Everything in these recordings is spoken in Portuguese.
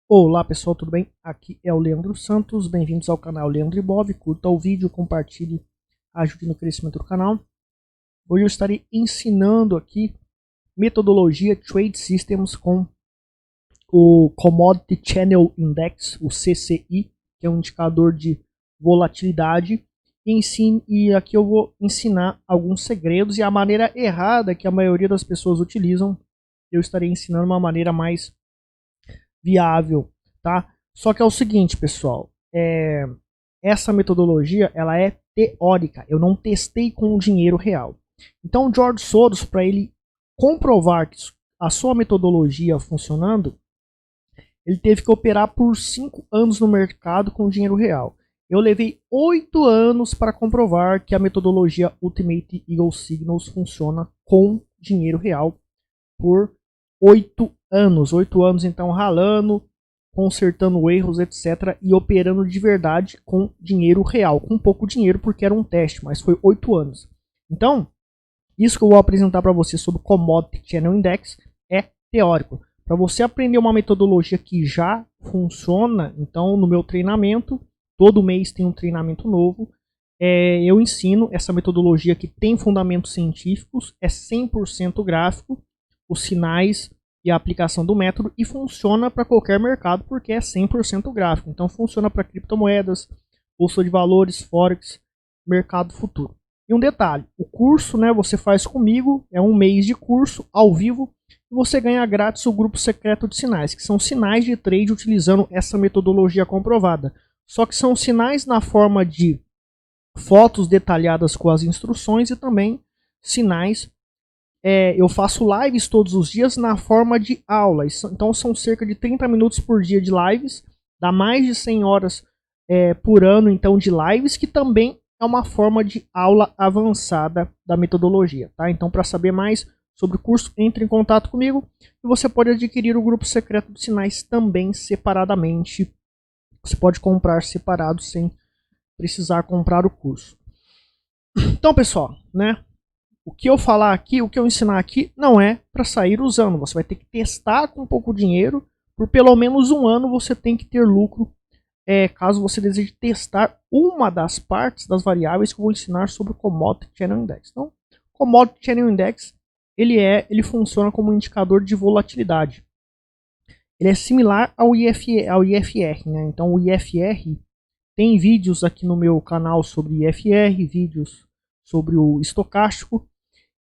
Olá pessoal, tudo bem? Aqui é o Leandro Santos, bem-vindos ao canal Leandro Ibov. Curta o vídeo, compartilhe, ajude no crescimento do canal. Hoje eu estarei ensinando aqui metodologia Trade Systems com o Commodity Channel Index, o CCI, que é um indicador de volatilidade. E aqui eu vou ensinar alguns segredos e a maneira errada que a maioria das pessoas utilizam. Eu estarei ensinando uma maneira mais viável, tá? Só que é o seguinte, pessoal, essa metodologia ela é teórica, eu não testei com o dinheiro real. Então, o George Soros, para ele comprovar que a sua metodologia funcionando, ele teve que operar por 5 anos no mercado com dinheiro real. Eu levei 8 anos para comprovar que a metodologia Ultimate Eagle Signals funciona com dinheiro real por 8 anos. 8 anos então ralando, consertando erros, etc. E operando de verdade com dinheiro real. Com pouco dinheiro porque era um teste, mas foi 8 anos. Então, isso que eu vou apresentar para você sobre o Commodity Channel Index é teórico. Para você aprender uma metodologia que já funciona, então no meu treinamento, todo mês tem um treinamento novo, eu ensino essa metodologia que tem fundamentos científicos, é 100% gráfico, os sinais e a aplicação do método, e funciona para qualquer mercado porque é 100% gráfico. Então funciona para criptomoedas, bolsa de valores, forex, mercado futuro. E um detalhe, o curso, né, você faz comigo, é um mês de curso ao vivo, e você ganha grátis o grupo secreto de sinais, que são sinais de trade utilizando essa metodologia comprovada. Só que são sinais na forma de fotos detalhadas com as instruções e também sinais. Eu faço lives todos os dias na forma de aulas. Então são cerca de 30 minutos por dia de lives, dá mais de 100 horas por ano então de lives, que também é uma forma de aula avançada da metodologia, tá? Então, para saber mais sobre o curso, entre em contato comigo e você pode adquirir o grupo secreto de sinais também separadamente. Você pode comprar separado sem precisar comprar o curso. Então, pessoal, né? O que eu falar aqui, o que eu ensinar aqui, não é para sair usando. Você vai ter que testar com pouco dinheiro. Por pelo menos um ano você tem que ter lucro. Caso você deseje testar uma das partes das variáveis que eu vou ensinar sobre o Commodity Channel Index. Então, o Commodity Channel Index ele funciona como um indicador de volatilidade. Ele é similar ao IFR, né? Então, o IFR tem vídeos aqui no meu canal sobre IFR, vídeos sobre o estocástico.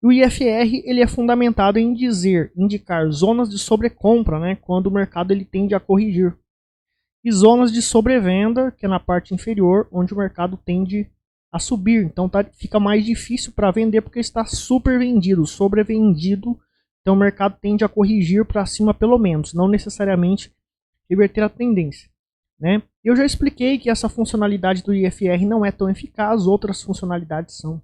E o IFR ele é fundamentado em indicar zonas de sobrecompra, né? Quando o mercado ele tende a corrigir, e zonas de sobrevenda, que é na parte inferior, onde o mercado tende a subir. Então fica mais difícil para vender porque está super vendido, sobrevendido. Então o mercado tende a corrigir para cima pelo menos, não necessariamente reverter a tendência, né? Eu já expliquei que essa funcionalidade do IFR não é tão eficaz, outras funcionalidades são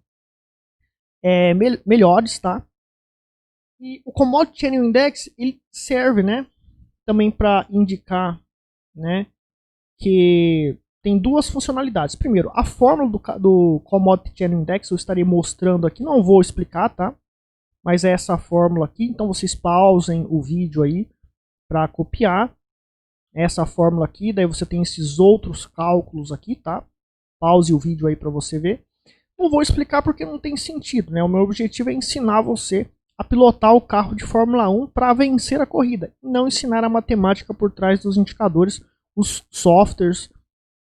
melhores, tá? E o Commodity Channel Index ele serve, né, também para indicar, né, que tem duas funcionalidades. Primeiro, a fórmula do Commodity Channel Index eu estarei mostrando aqui, não vou explicar, tá? Mas é essa fórmula aqui, então vocês pausem o vídeo aí para copiar essa fórmula aqui, daí você tem esses outros cálculos aqui, tá? Pause o vídeo aí para você ver. Não vou explicar porque não tem sentido, né? O meu objetivo é ensinar você a pilotar o carro de Fórmula 1 para vencer a corrida, e não ensinar a matemática por trás dos indicadores. Os softwares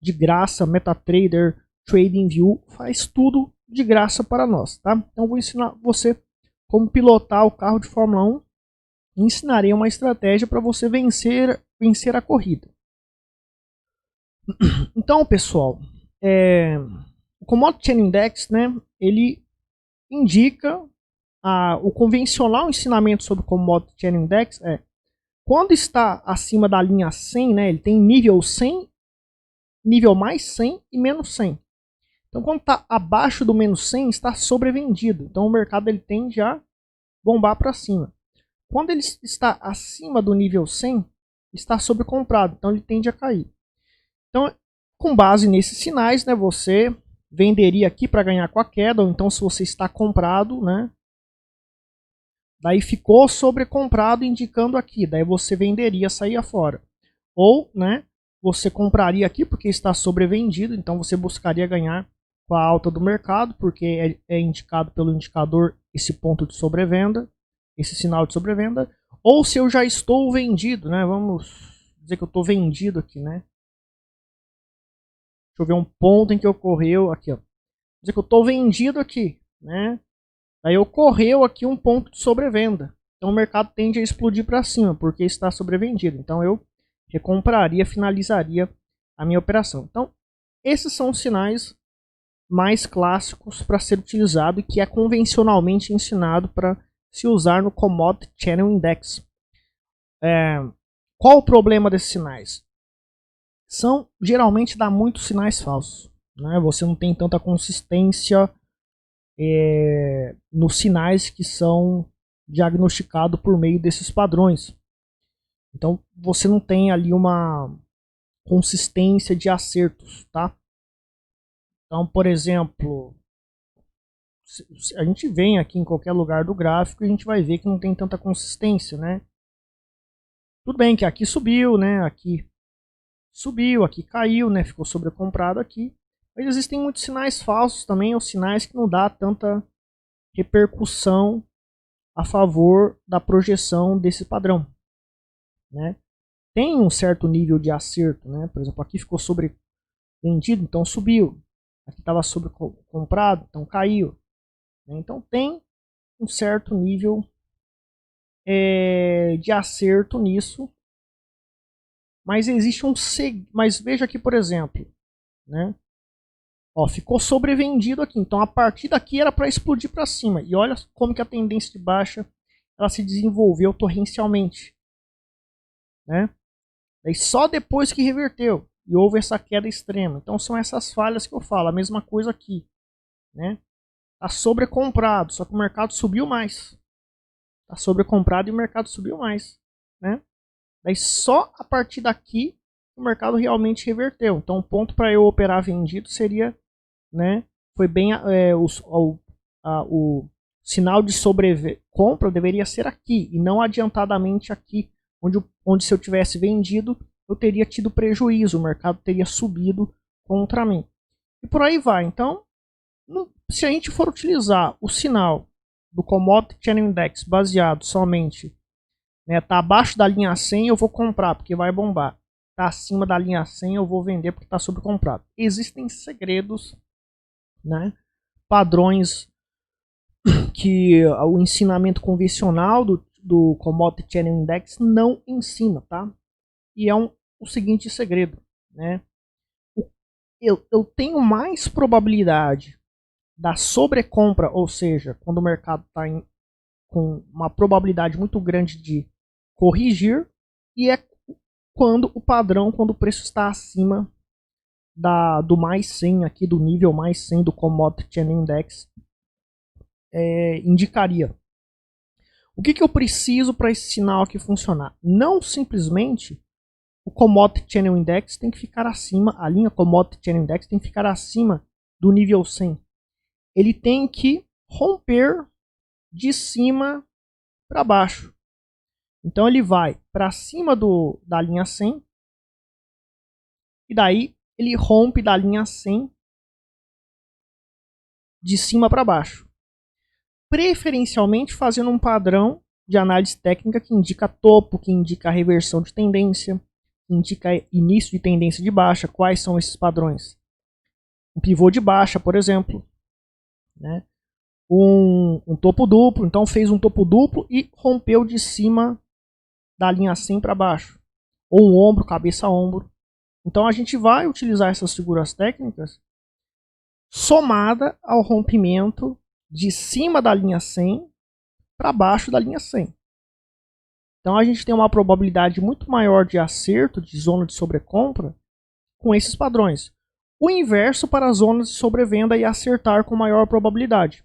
de graça, MetaTrader, TradingView, faz tudo de graça para nós, tá? Então vou ensinar você como pilotar o carro de Fórmula 1 e ensinarei uma estratégia para você vencer a corrida. Então, pessoal, o Commodity Channel Index, né, ele indica o convencional ensinamento sobre o Commodity Channel Index quando está acima da linha 100, né, ele tem nível 100, nível mais 100 e menos 100. Então, quando está abaixo do menos 100, está sobrevendido. Então, o mercado ele tende a bombar para cima. Quando ele está acima do nível 100, está sobrecomprado. Então, ele tende a cair. Então, com base nesses sinais, né, você venderia aqui para ganhar com a queda. Ou então, se você está comprado, né, daí ficou sobrecomprado indicando aqui. Daí você venderia, saía fora. Ou, né, você compraria aqui porque está sobrevendido, então você buscaria ganhar com a alta do mercado, porque é indicado pelo indicador esse ponto de sobrevenda, esse sinal de sobrevenda. Ou se eu já estou vendido, né, vamos dizer que eu estou vendido aqui, né. Deixa eu ver um ponto em que ocorreu aqui, ó. Dizer que eu estou vendido aqui, né. Aí ocorreu aqui um ponto de sobrevenda. Então o mercado tende a explodir para cima, porque está sobrevendido. Então eu recompraria, finalizaria a minha operação. Então, esses são os sinais mais clássicos para ser utilizado e que é convencionalmente ensinado para se usar no Commodity Channel Index. Qual o problema desses sinais? Geralmente dá muitos sinais falsos. Né? Você não tem tanta consistência nos sinais que são diagnosticados por meio desses padrões. Então você não tem ali uma consistência de acertos, tá? Então, por exemplo, se a gente vem aqui em qualquer lugar do gráfico, a gente vai ver que não tem tanta consistência, né? Tudo bem que aqui subiu, né? Aqui subiu, aqui caiu, né? Ficou sobrecomprado aqui. Mas existem muitos sinais falsos também, ou sinais que não dá tanta repercussão a favor da projeção desse padrão, né? Tem um certo nível de acerto, né? Por exemplo, aqui ficou sobrevendido, então subiu. Aqui estava sobrecomprado, então caiu. Então tem um certo nível de acerto nisso, mas existe mas veja aqui, por exemplo, né? Ó, ficou sobrevendido aqui, então a partir daqui era para explodir para cima. E olha como que a tendência de baixa ela se desenvolveu torrencialmente, né? Daí só depois que reverteu e houve essa queda extrema. Então são essas falhas que eu falo, a mesma coisa aqui, né? Tá sobrecomprado, só que o mercado subiu mais. Tá sobrecomprado e o mercado subiu mais, né? Daí só a partir daqui o mercado realmente reverteu. Então o ponto para eu operar vendido seria, né? Foi bem o sinal de sobrecompra deveria ser aqui e não adiantadamente aqui, onde se eu tivesse vendido eu teria tido prejuízo, o mercado teria subido contra mim. E por aí vai. Então, se a gente for utilizar o sinal do Commodity Channel Index baseado somente, né, tá abaixo da linha 100 eu vou comprar porque vai bombar. Tá acima da linha 100 eu vou vender porque está sobrecomprado. Existem segredos, né, padrões que o ensinamento convencional do Commodity Channel Index não ensina, tá? E é o seguinte segredo, né? Eu tenho mais probabilidade da sobrecompra, ou seja, quando o mercado está com uma probabilidade muito grande de corrigir, e é quando o preço está acima do mais 100 aqui, do nível mais 100 do Commodity Channel Index, indicaria. O que eu preciso para esse sinal aqui funcionar? Não simplesmente o Commodity Channel Index tem que ficar acima, a linha Commodity Channel Index tem que ficar acima do nível 100. Ele tem que romper de cima para baixo. Então ele vai para cima da linha 100 e daí ele rompe da linha 100 de cima para baixo. Preferencialmente fazendo um padrão de análise técnica que indica topo, que indica reversão de tendência, que indica início de tendência de baixa. Quais são esses padrões? Um pivô de baixa, por exemplo, né? Um topo duplo, então fez um topo duplo e rompeu de cima da linha 100 para baixo, ou um ombro, cabeça a ombro. Então a gente vai utilizar essas figuras técnicas somada ao rompimento de cima da linha 100 para baixo da linha 100. Então a gente tem uma probabilidade muito maior de acerto de zona de sobrecompra com esses padrões. O inverso para as zonas de sobrevenda e acertar com maior probabilidade.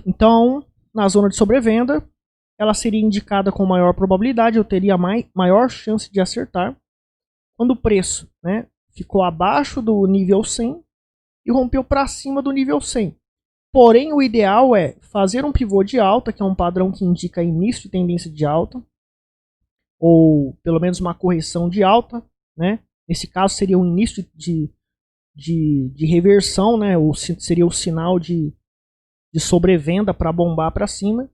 Então, na zona de sobrevenda, ela seria indicada com maior probabilidade, eu teria maior chance de acertar. Quando o preço, né, ficou abaixo do nível 100 e rompeu para cima do nível 100. Porém, o ideal é fazer um pivô de alta, que é um padrão que indica início de tendência de alta, ou pelo menos uma correção de alta, né? Nesse caso seria um início de reversão, né? Ou seria o sinal de sobrevenda para bombar para cima.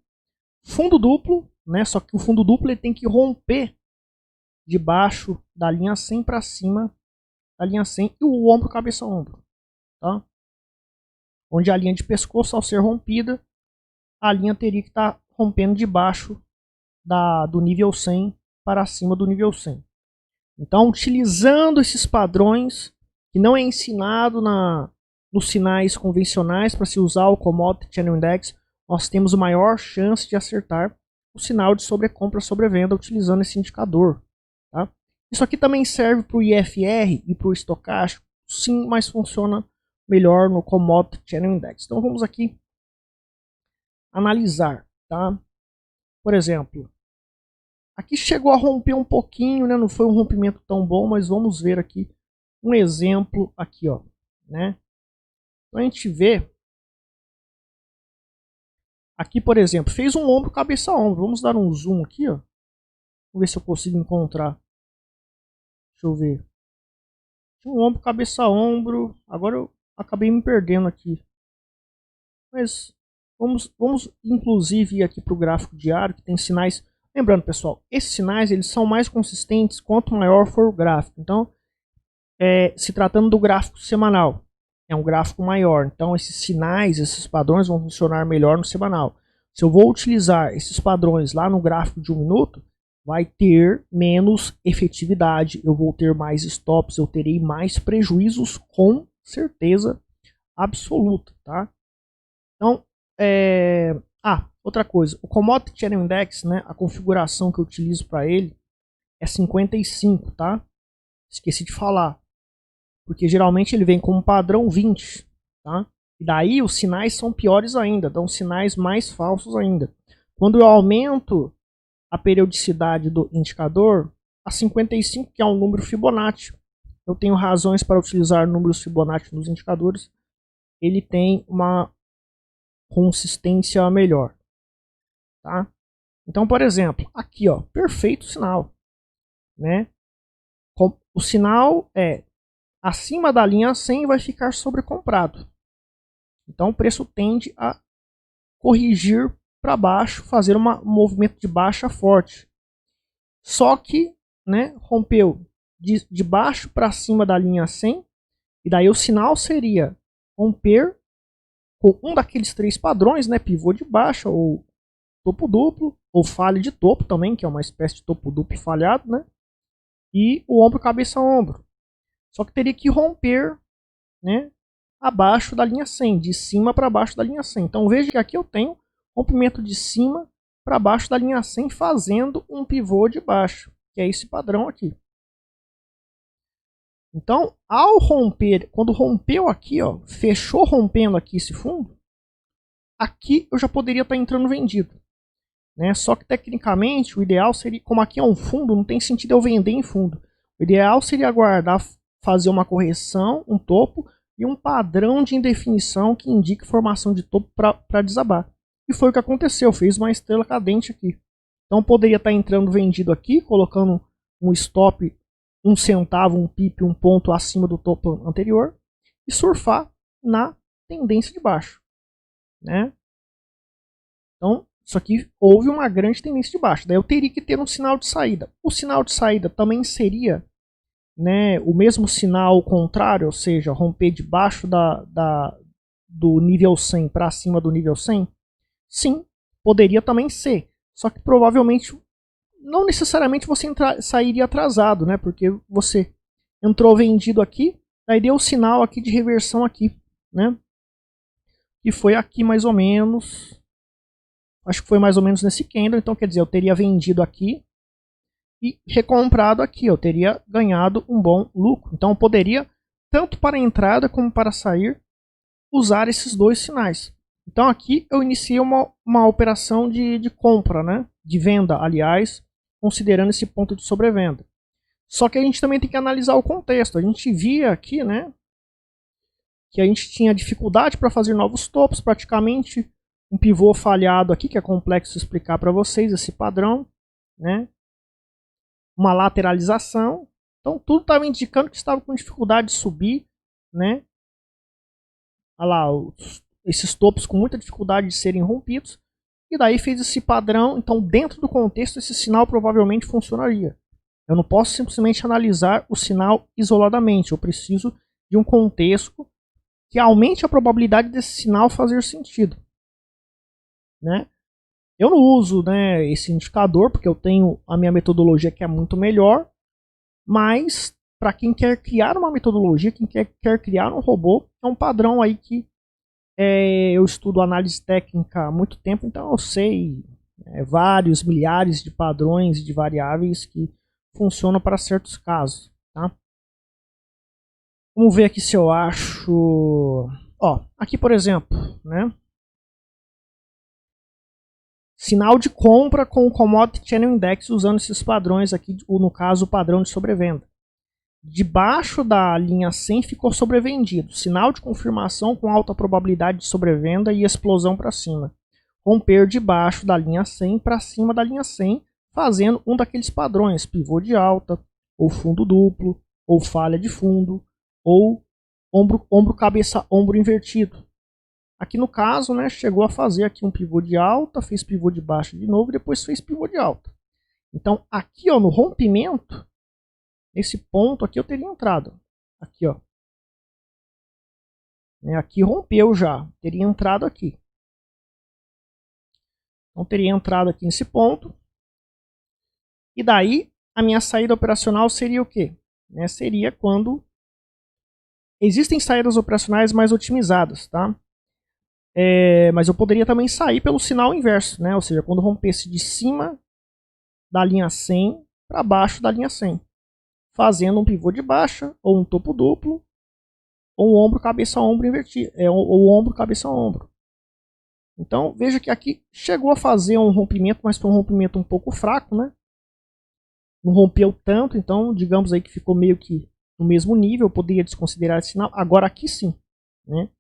Fundo duplo, né? Só que o fundo duplo ele tem que romper debaixo da linha 100 para cima da linha 100 e o ombro cabeça ombro, tá? Onde a linha de pescoço ao ser rompida, a linha teria que estar rompendo debaixo do nível 100 para cima do nível 100. Então, utilizando esses padrões que não é ensinado nos sinais convencionais para se usar o Commodity Channel Index, nós temos maior chance de acertar o sinal de sobrecompra sobrevenda utilizando esse indicador. Tá? Isso aqui também serve para o IFR e para o estocástico, sim, mas funciona melhor no Commodity Channel Index. Então vamos aqui analisar. Tá? Por exemplo, aqui chegou a romper um pouquinho, né? Não foi um rompimento tão bom, mas vamos ver aqui um exemplo aqui, ó, né? Então a gente vê aqui, por exemplo, fez um ombro cabeça ombro. Vamos dar um zoom aqui, ó. Vamos ver se eu consigo encontrar. Deixa eu ver. Um ombro cabeça ombro. Agora eu acabei me perdendo aqui. Mas vamos inclusive ir aqui para o gráfico diário que tem sinais. Lembrando, pessoal, esses sinais eles são mais consistentes quanto maior for o gráfico. Então, se tratando do gráfico semanal, é um gráfico maior. Então, esses sinais, esses padrões vão funcionar melhor no semanal. Se eu vou utilizar esses padrões lá no gráfico de 1 minuto, vai ter menos efetividade. Eu vou ter mais stops, eu terei mais prejuízos com certeza absoluta, tá? Então, outra coisa, o Commodity Channel Index, né, a configuração que eu utilizo para ele é 55, tá? Esqueci de falar, porque geralmente ele vem como padrão 20, tá? E daí os sinais são piores ainda, dão sinais mais falsos ainda. Quando eu aumento a periodicidade do indicador a 55, que é um número Fibonacci, eu tenho razões para utilizar números Fibonacci nos indicadores, ele tem uma consistência melhor, tá? Então, por exemplo, aqui, ó, perfeito sinal, né? O sinal é acima da linha 100 vai ficar sobrecomprado. Então, o preço tende a corrigir para baixo, fazer um movimento de baixa forte. Só que, né, rompeu de baixo para cima da linha 100, e daí o sinal seria romper com um daqueles 3 padrões, né, pivô de baixa ou topo duplo, ou falha de topo também, que é uma espécie de topo duplo falhado, né, e o ombro cabeça ombro. Só que teria que romper, né, abaixo da linha 100, de cima para baixo da linha 100. Então veja que aqui eu tenho rompimento de cima para baixo da linha 100 fazendo um pivô de baixo, que é esse padrão aqui. Então, ao romper, quando rompeu aqui, ó, fechou rompendo aqui esse fundo, aqui eu já poderia estar entrando vendido, né? Só que tecnicamente o ideal seria, como aqui é um fundo, não tem sentido eu vender em fundo. O ideal seria aguardar fazer uma correção, um topo e um padrão de indefinição que indique formação de topo para desabar. E foi o que aconteceu, fez uma estrela cadente aqui. Então poderia estar entrando vendido aqui, colocando um stop 1 centavo, um pip, um ponto acima do topo anterior e surfar na tendência de baixo, né? Então isso aqui houve uma grande tendência de baixo. Daí eu teria que ter um sinal de saída. O sinal de saída também seria, né, o mesmo sinal contrário, ou seja, romper debaixo do nível 100 para cima do nível 100? Sim, poderia também ser. Só que provavelmente não necessariamente você sairia atrasado, né? Porque você entrou vendido aqui, aí deu o sinal aqui de reversão aqui, né? E foi aqui mais ou menos, acho que foi mais ou menos nesse candle, então quer dizer, eu teria vendido aqui e recomprado aqui, eu teria ganhado um bom lucro. Então eu poderia, tanto para a entrada como para sair, usar esses 2 sinais. Então aqui eu iniciei uma operação de compra, né? De venda, aliás, considerando esse ponto de sobrevenda. Só que a gente também tem que analisar o contexto. A gente via aqui, né, que a gente tinha dificuldade para fazer novos topos, praticamente um pivô falhado aqui, que é complexo explicar para vocês esse padrão, né? uma lateralização. Então tudo estava indicando que estava com dificuldade de subir, né? Olha lá, esses topos com muita dificuldade de serem rompidos. E daí fez esse padrão. Então, dentro do contexto, esse sinal provavelmente funcionaria. Eu não posso simplesmente analisar o sinal isoladamente. Eu preciso de um contexto que aumente a probabilidade desse sinal fazer sentido, né? Eu não uso, né, esse indicador porque eu tenho a minha metodologia que é muito melhor, mas para quem quer criar uma metodologia, quem quer criar um robô, é um padrão aí que eu estudo análise técnica há muito tempo, então eu sei vários milhares de padrões de variáveis que funcionam para certos casos, tá? Vamos ver aqui se eu acho... Ó, aqui por exemplo, né? Sinal de compra com o Commodity Channel Index usando esses padrões aqui, ou no caso o padrão de sobrevenda. Debaixo da linha 100 ficou sobrevendido. Sinal de confirmação com alta probabilidade de sobrevenda e explosão para cima. Romper debaixo da linha 100 para cima da linha 100, fazendo um daqueles padrões, pivô de alta, ou fundo duplo, ou falha de fundo, ou ombro, cabeça, ombro invertido. Aqui no caso, né, chegou a fazer aqui um pivô de alta, fez pivô de baixa de novo, depois fez pivô de alta. Então aqui ó, no rompimento, nesse ponto aqui eu teria entrado. Aqui ó. Aqui rompeu já, teria entrado aqui. Então teria entrado aqui nesse ponto. E daí a minha saída operacional seria o quê? Seria quando existem saídas operacionais mais otimizadas, tá? Mas eu poderia também sair pelo sinal inverso, né? Ou seja, quando rompesse de cima da linha 100 para baixo da linha 100, fazendo um pivô de baixa, ou um topo duplo, ou um ombro, cabeça, ombro invertido, ou ombro, cabeça, ombro. Então veja que aqui chegou a fazer um rompimento, mas foi um rompimento um pouco fraco, né? Não rompeu tanto, então digamos aí que ficou meio que no mesmo nível, eu poderia desconsiderar esse sinal. Agora aqui sim, né?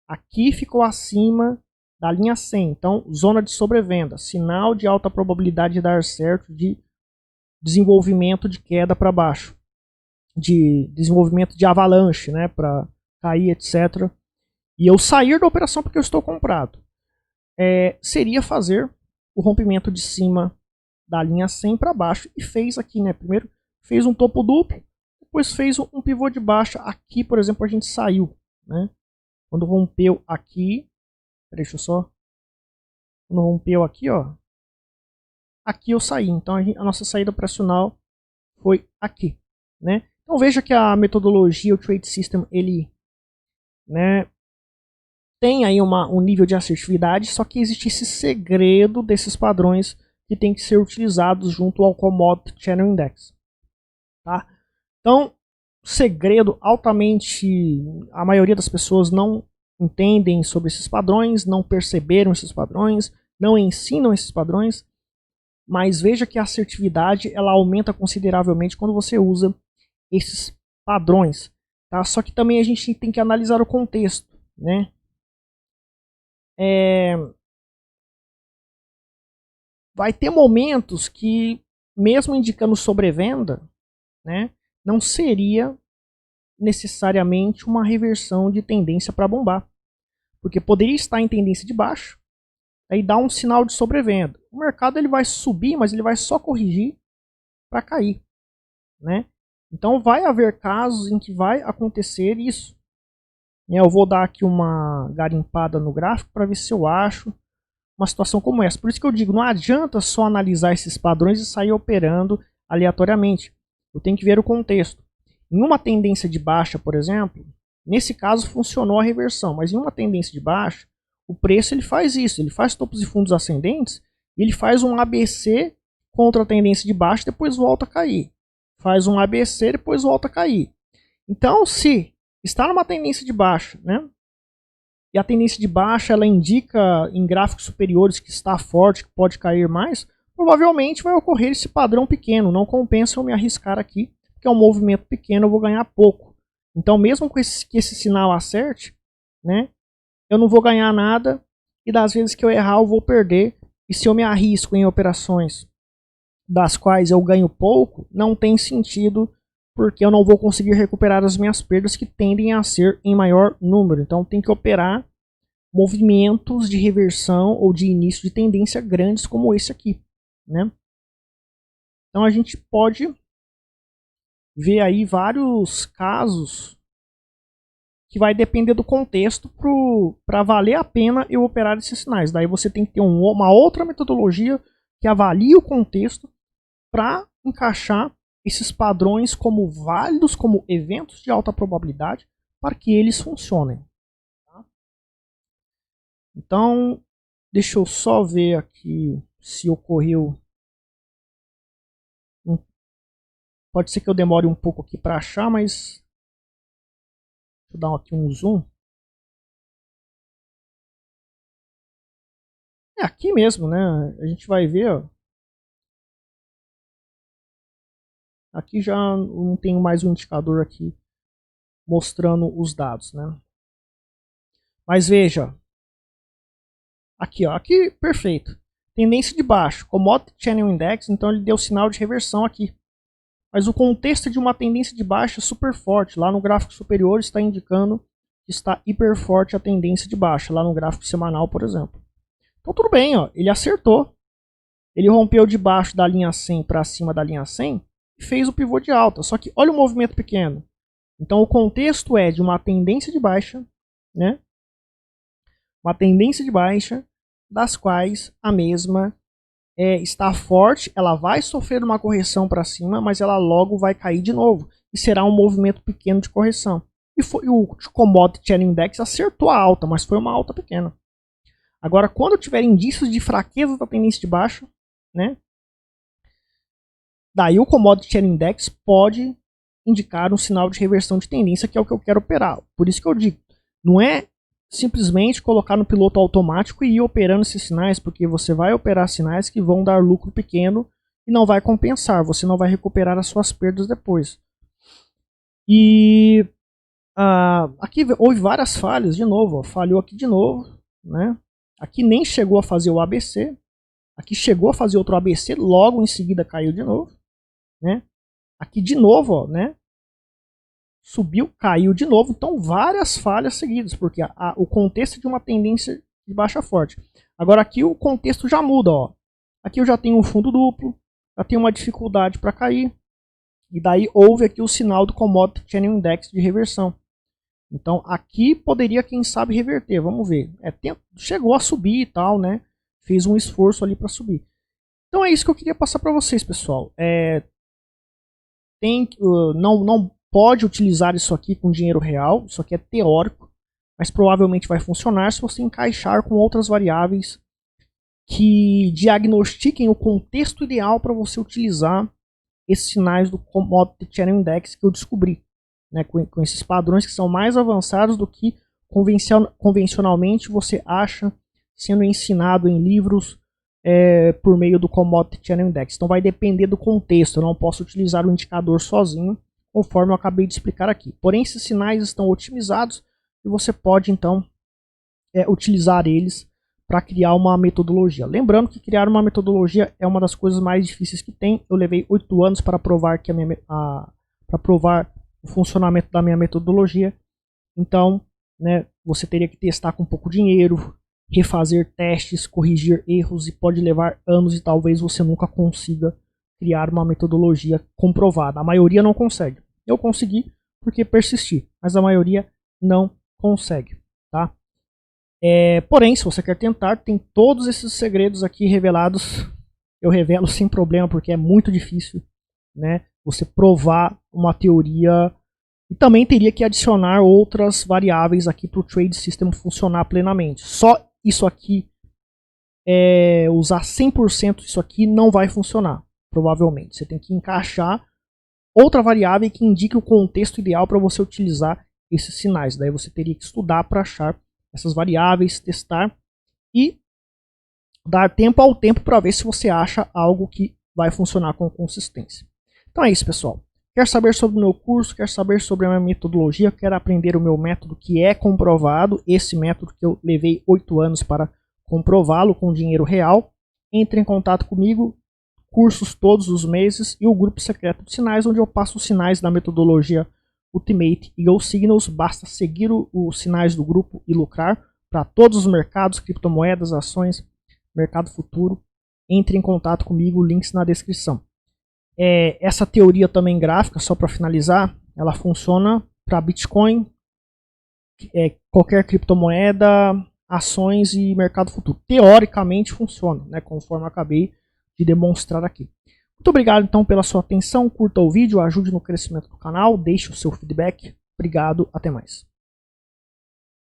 Aqui ficou acima da linha 100, então zona de sobrevenda, sinal de alta probabilidade de dar certo, de desenvolvimento de queda para baixo, de desenvolvimento de avalanche, né, para cair, etc. E eu sair da operação porque eu estou comprado. Seria fazer o rompimento de cima da linha 100 para baixo e fez aqui, né? Primeiro fez um topo duplo, depois fez um pivô de baixa. Aqui, por exemplo, a gente saiu, né? Quando rompeu aqui, deixa eu só. Quando rompeu aqui, ó. Aqui eu saí. Então a nossa saída operacional foi aqui, né? Então veja que a metodologia, o Trade System, ele, né, tem aí um nível de assertividade, só que existe esse segredo desses padrões que tem que ser utilizados junto ao Commodity Channel Index, tá? Então, segredo altamente, a maioria das pessoas não entendem sobre esses padrões, não perceberam esses padrões, não ensinam esses padrões, mas veja que a assertividade ela aumenta consideravelmente quando você usa esses padrões, tá? Só que também a gente tem que analisar o contexto, né? Vai ter momentos que, mesmo indicando sobrevenda, né, não seria necessariamente uma reversão de tendência para bombar. Porque poderia estar em tendência de baixo, aí dá um sinal de sobrevenda. O mercado ele vai subir, mas ele vai só corrigir para cair, né? Então vai haver casos em que vai acontecer isso. Eu vou dar aqui uma garimpada no gráfico para ver se eu acho uma situação como essa. Por isso que eu digo, não adianta só analisar esses padrões e sair operando aleatoriamente. Eu tenho que ver o contexto. Em uma tendência de baixa, por exemplo, nesse caso funcionou a reversão, mas em uma tendência de baixa, o preço ele faz isso, ele faz topos e fundos ascendentes, e ele faz um ABC contra a tendência de baixa, depois volta a cair. Faz um ABC, depois volta a cair. Então, se está numa tendência de baixa, né? E a tendência de baixa ela indica em gráficos superiores que está forte, que pode cair mais, provavelmente vai ocorrer esse padrão pequeno. Não compensa eu me arriscar aqui, porque é um movimento pequeno, eu vou ganhar pouco. Então, mesmo que esse sinal acerte, né, eu não vou ganhar nada, e das vezes que eu errar, eu vou perder. E se eu me arrisco em operações das quais eu ganho pouco, não tem sentido, porque eu não vou conseguir recuperar as minhas perdas que tendem a ser em maior número. Então tem que operar movimentos de reversão ou de início de tendência grandes como esse aqui, né? Então a gente pode ver aí vários casos que vai depender do contexto para valer a pena eu operar esses sinais. Daí você tem que ter uma outra metodologia que avalie o contexto para encaixar esses padrões como válidos, como eventos de alta probabilidade, para que eles funcionem. Tá? Então, deixa eu só ver aqui se ocorreu. Pode ser que eu demore um pouco aqui para achar, mas deixa eu dar aqui um zoom. É aqui mesmo, né? A gente vai ver, ó. Aqui já não tenho mais um indicador aqui mostrando os dados, né? Mas veja, aqui, ó, aqui perfeito. Tendência de baixo, Commodity Channel Index, então ele deu sinal de reversão aqui. Mas o contexto de uma tendência de baixa é super forte. Lá no gráfico superior está indicando que está hiper forte a tendência de baixa, lá no gráfico semanal, por exemplo. Então tudo bem, ó, ele acertou. Ele rompeu de baixo da linha 100 para cima da linha 100 e fez o pivô de alta. Só que olha o movimento pequeno. Então o contexto é de uma tendência de baixa, né? Uma tendência de baixa, das quais a mesma está forte, ela vai sofrer uma correção para cima, mas ela logo vai cair de novo. E será um movimento pequeno de correção. E o Commodity Channel Index acertou a alta, mas foi uma alta pequena. Agora, quando tiver indícios de fraqueza da tendência de baixa, né? Daí o Commodity Channel Index pode indicar um sinal de reversão de tendência, que é o que eu quero operar. Por isso que eu digo, não é simplesmente colocar no piloto automático e ir operando esses sinais, porque você vai operar sinais que vão dar lucro pequeno e não vai compensar, você não vai recuperar as suas perdas depois. E aqui houve várias falhas, de novo, ó, falhou aqui de novo, né? Aqui nem chegou a fazer o ABC, aqui chegou a fazer outro ABC, logo em seguida caiu de novo, né? Aqui de novo, ó, né? Subiu, caiu de novo, então várias falhas seguidas, porque o contexto é de uma tendência de baixa forte. Agora aqui o contexto já muda, ó. Aqui eu já tenho um fundo duplo, já tenho uma dificuldade para cair, e daí houve aqui o sinal do Commodity Channel Index de reversão. Então aqui poderia, quem sabe, reverter, vamos ver. Chegou a subir e tal, né? Fez um esforço ali para subir. Então é isso que eu queria passar para vocês, pessoal. Não pode utilizar isso aqui com dinheiro real, isso aqui é teórico, mas provavelmente vai funcionar se você encaixar com outras variáveis que diagnostiquem o contexto ideal para você utilizar esses sinais do Commodity Channel Index que eu descobri, né, com esses padrões que são mais avançados do que convencionalmente você acha sendo ensinado em livros por meio do Commodity Channel Index. Então vai depender do contexto, eu não posso utilizar o indicador sozinho, conforme eu acabei de explicar aqui. Porém, esses sinais estão otimizados e você pode, então, utilizar eles para criar uma metodologia. Lembrando que criar uma metodologia é uma das coisas mais difíceis que tem. Eu levei 8 anos para provar, para provar o funcionamento da minha metodologia. Então, né, você teria que testar com pouco dinheiro, refazer testes, corrigir erros, e pode levar anos e talvez você nunca consiga criar uma metodologia comprovada. A maioria não consegue. Eu consegui porque persisti, mas a maioria não consegue, tá? Porém, se você quer tentar, tem todos esses segredos aqui revelados. Eu revelo sem problema, porque é muito difícil, né, você provar uma teoria. E também teria que adicionar outras variáveis aqui para o Trade System funcionar plenamente. Só isso aqui, usar 100% isso aqui não vai funcionar. Provavelmente. Você tem que encaixar outra variável que indique o contexto ideal para você utilizar esses sinais. Daí você teria que estudar para achar essas variáveis, testar e dar tempo ao tempo para ver se você acha algo que vai funcionar com consistência. Então é isso, pessoal. Quer saber sobre o meu curso? Quer saber sobre a minha metodologia? Quer aprender o meu método que é comprovado? Esse método que eu levei 8 anos para comprová-lo com dinheiro real? Entre em contato comigo. cursos todos os meses e o grupo secreto de sinais, onde eu passo os sinais da metodologia Ultimate Eagle Signals. Basta seguir os sinais do grupo e lucrar para todos os mercados, criptomoedas, ações, mercado futuro. Entre em contato comigo, links na descrição. Essa teoria também gráfica, só para finalizar, ela funciona para Bitcoin, qualquer criptomoeda, ações e mercado futuro. Teoricamente funciona, né, conforme eu acabei de demonstrar aqui. Muito obrigado então pela sua atenção, curta o vídeo, ajude no crescimento do canal, deixe o seu feedback. Obrigado, até mais.